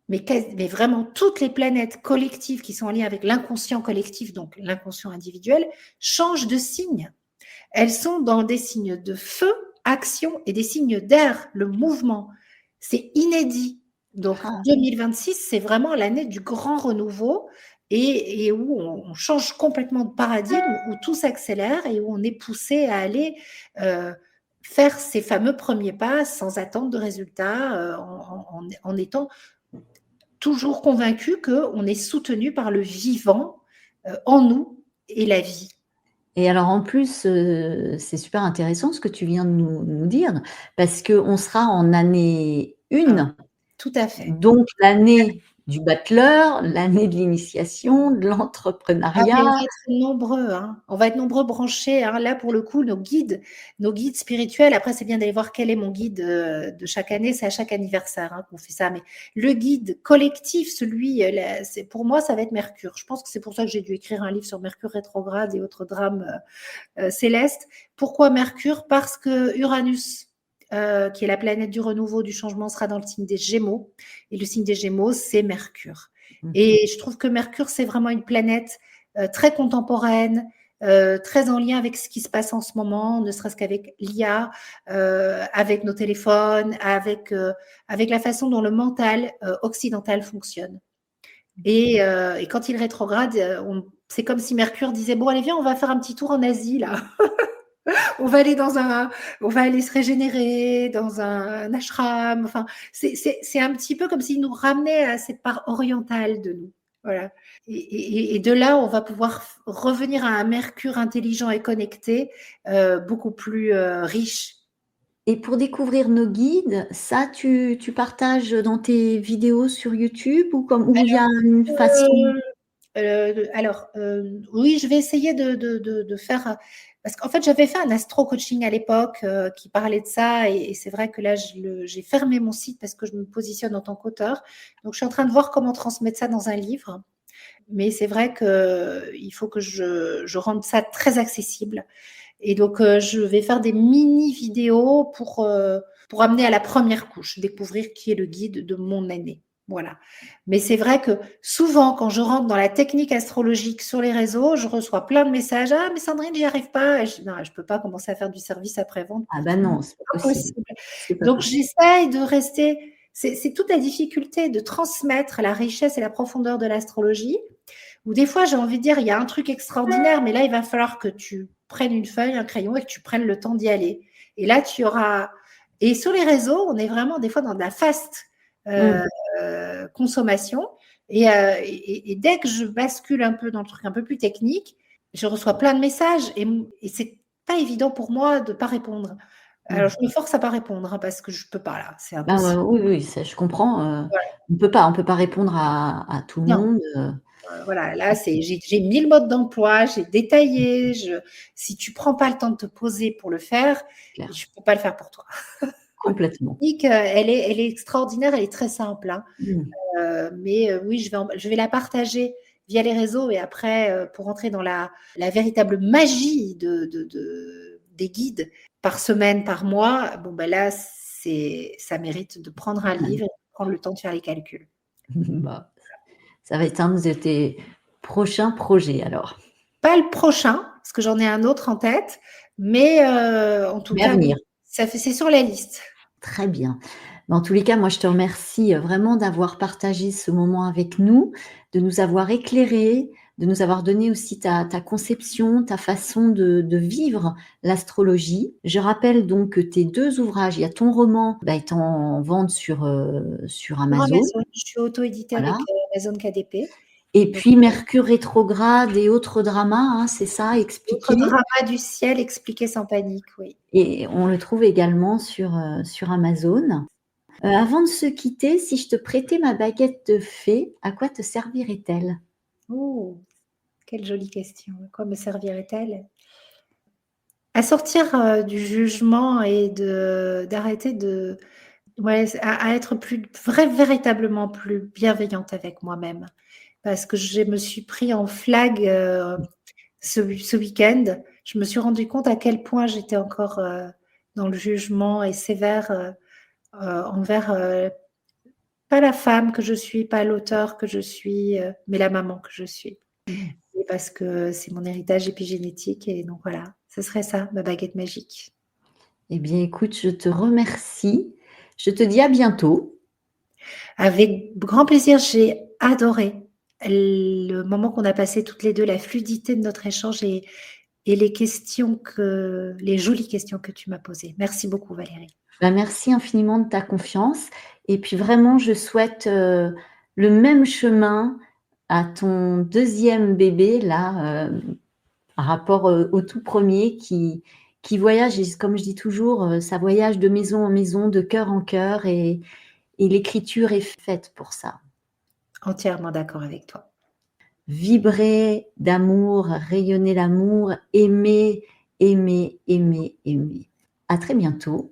mais vraiment toutes les planètes collectives qui sont en lien avec l'inconscient collectif, donc l'inconscient individuel, changent de signe. Elles sont dans des signes de feu, action, et des signes d'air, le mouvement. C'est inédit. Donc Ah. 2026, c'est vraiment l'année du grand renouveau, et où on change complètement de paradigme, où tout s'accélère et où on est poussé à aller, faire ces fameux premiers pas sans attendre de résultats, en étant toujours convaincu qu'on est soutenu par le vivant, en nous, et la vie. Et alors en plus, c'est super intéressant ce que tu viens de nous dire, parce qu'on sera en année Hein, 1, tout à fait. donc l'année du battleur, l'année de l'initiation, de Ah, mais on l'entrepreneuriat. va être nombreux, hein. On va être nombreux branchés, hein. Là, pour le coup, nos guides spirituels, après, c'est bien d'aller voir quel est mon guide, de chaque année. C'est à chaque anniversaire, hein, qu'on fait ça. Mais le guide collectif, celui, c'est pour moi, ça va être Mercure. Je pense que c'est pour ça que j'ai dû écrire un livre sur Mercure rétrograde et autres drames, célestes. Pourquoi Mercure? Parce que Uranus, qui est la planète du renouveau, du changement, sera dans le signe des Gémeaux. Et le signe des Gémeaux, c'est Mercure. Mmh. Et je trouve que Mercure, c'est vraiment une planète, très contemporaine, très en lien avec ce qui se passe en ce moment, ne serait-ce qu'avec l'IA, avec nos téléphones, avec la façon dont le mental, occidental fonctionne. Et quand il rétrograde, c'est comme si Mercure disait: «Bon, allez, viens, on va faire un petit tour en Asie, là. On va aller on va aller se régénérer dans un ashram». Enfin, c'est un petit peu comme s'il nous ramenait à cette part orientale de nous. Voilà. Et de là, on va pouvoir revenir à un Mercure intelligent et connecté, beaucoup plus riche. Et pour découvrir nos guides, ça tu partages dans tes vidéos sur YouTube, ou il y a une façon? Oui, je vais essayer de faire, parce qu'en fait, j'avais fait un astro coaching à l'époque, qui parlait de ça, et c'est vrai que là, j'ai fermé mon site parce que je me positionne en tant qu'auteur. Donc je suis en train de voir comment transmettre ça dans un livre. Mais c'est vrai qu'il faut que je rende ça très accessible, et donc je vais faire des mini vidéos pour amener à la première couche, découvrir qui est le guide de mon année. Voilà. Mais c'est vrai que souvent, quand je rentre dans la technique astrologique sur les réseaux, je reçois plein de messages: «Ah, mais Sandrine, j'y arrive pas». Et non, je peux pas commencer à faire du service après-vente Ah pour bah tout le monde, non, c'est c'est pas pas possible. possible. C'est pas Donc possible. j'essaye de rester, c'est toute la difficulté de transmettre la richesse et la profondeur de l'astrologie, où des fois, j'ai envie de dire: «Il y a un truc extraordinaire, mais là, il va falloir que tu prennes une feuille, un crayon, et que tu prennes le temps d'y aller». Et là, tu auras. Et sur les réseaux, on est vraiment des fois dans de la fast Mmh. consommation. Et dès que je bascule un peu dans le truc un peu plus technique, je reçois plein de messages et c'est pas évident pour moi de pas répondre. Alors, Mmh. je me force à pas répondre hein, parce que je peux pas là, c'est Bah, impossible. oui, oui, ça je comprends, Voilà. on peut pas répondre à tout le Non, monde, voilà, là, j'ai mis le mode d'emploi, j'ai détaillé. Si tu prends pas le temps de te poser pour le faire, clair, je peux pas le faire pour toi. complètement. Technique, elle est extraordinaire, elle est très simple, hein. Mmh. Mais oui, je vais la partager via les réseaux et après, pour entrer dans la véritable magie des guides par semaine, par mois, bon, ben là, ça mérite de prendre un livre et de prendre le temps de faire les calculs. Bah, ça va être un de tes prochains projets alors, Pas le prochain, parce que j'en ai un autre en tête, mais en tout mais à cas, oui, venir. c'est sur la liste. Très bien. Dans tous les cas, moi, je te remercie, vraiment d'avoir partagé ce moment avec nous, de nous avoir éclairés, de nous avoir donné aussi ta conception, ta façon de vivre l'astrologie. Je rappelle donc que tes 2 ouvrages, il y a ton roman, bah, est en vente sur Sur Amazon, Amazon, je suis auto-éditée avec voilà, Amazon KDP. et Donc, puis Mercure rétrograde et autres dramas, hein, c'est ça, d'autres expliqué? dramas du ciel expliqués sans panique, oui. Et on le trouve également sur Amazon. Avant de se quitter, si je te prêtais ma baguette de fée, à quoi te servirait-elle? Oh, quelle jolie question. À quoi me servirait-elle? À sortir du jugement et d'arrêter de, ouais, à être véritablement plus bienveillante avec moi-même. Parce que je me suis pris en flag ce week-end. Je me suis rendu compte à quel point j'étais encore dans le jugement et sévère envers pas la femme que je suis, pas l'auteur que je suis, mais la maman que je suis. Mmh. Et parce que c'est mon héritage épigénétique et donc voilà, ce serait ça, ma baguette magique. Eh bien, écoute, je te remercie. Je te dis à bientôt. Avec grand plaisir, j'ai adoré le moment qu'on a passé toutes les 2, la fluidité de notre échange et les jolies questions que tu m'as posées. Merci beaucoup Valérie. Bah, merci infiniment de ta confiance et puis vraiment je souhaite, le même chemin à ton deuxième bébé là, par rapport, au tout premier qui voyage et comme je dis toujours, ça voyage de maison en maison, de cœur en cœur et l'écriture est faite pour ça. Entièrement d'accord avec toi. Vibrer d'amour, rayonner l'amour, aimer, aimer, aimer, aimer. À très bientôt.